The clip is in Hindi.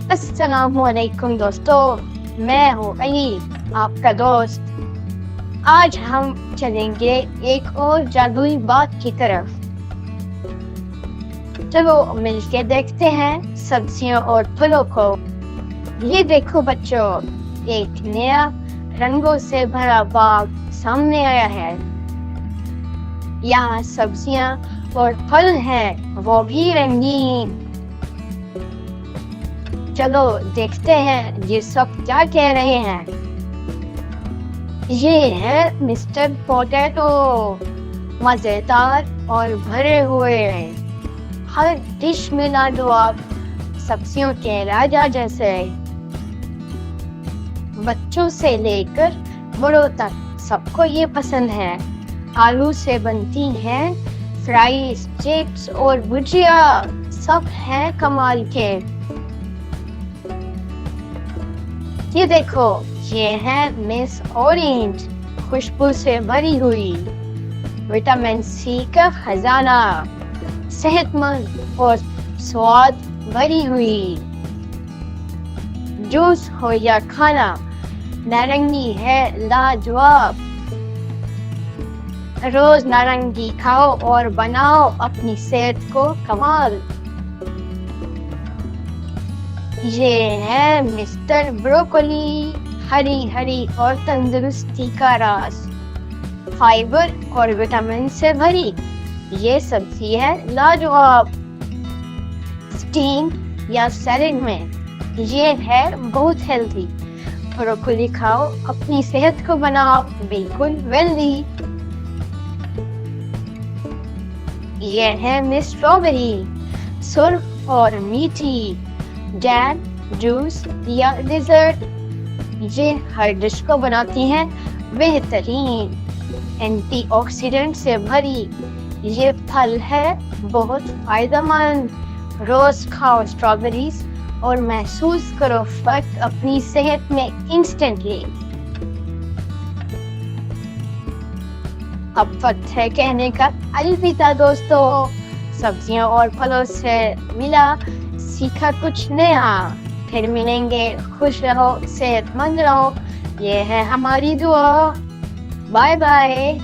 अस्सलामुअलैकुम दोस्तों, मैं हूँ अली, आपका दोस्त। आज हम चलेंगे एक और जादुई बाग की तरफ। चलो मिलके देखते हैं सब्जियों और फलों को। ये देखो बच्चों, एक नया रंगों से भरा बाग सामने आया है। यहाँ सब्जियाँ और फल हैं, वो भी रंगीन। चलो देखते हैं ये सब क्या कह रहे हैं। ये है मिस्टर पोटैटो, मजेदार और भरे हुए हैं। हर डिश में ला दो आप, सब्जियों के राजा जैसे। बच्चों से लेकर बड़ों तक सबको ये पसंद है। आलू से बनती हैं फ्राइज, चिप्स और भुजिया, सब हैं कमाल के। ये देखो, ये है मिस ऑरेंज, खुशबू से भरी हुई, विटामिन सी का खजाना, सेहतमंद और स्वाद भरी हुई। जूस हो या खाना, नारंगी है लाजवाब। रोज नारंगी खाओ और बनाओ अपनी सेहत को कमाल। ये है मिस्टर ब्रोकोली, हरी हरी और तंदुरुस्ती का राज, फाइबर और विटामिन से भरी ये सब्जी है लाजवाब। स्टीम या सैलेड में ये है बहुत हेल्दी। ब्रोकोली खाओ, अपनी सेहत को बनाओ बिल्कुल वेल्दी। ये है मिस स्ट्रॉबेरी, सुर्ख और मीठी, जैम, जूस या डिजर्ट, ये हर डिश को बनाती हैं बेहतरीन। एंटीऑक्सीडेंट से भरी ये फल है बहुत फायदेमंद। रोज खाओ स्ट्रॉबेरीज और महसूस करो फर्क अपनी सेहत में इंस्टेंटली। अब वक्त है कहने का अलविदा दोस्तों। सब्जियों और फलों से मिला, सीखा कुछ नया। फिर मिलेंगे, खुश रहो, सेहतमंद रहो, ये है हमारी दुआ। Bye bye.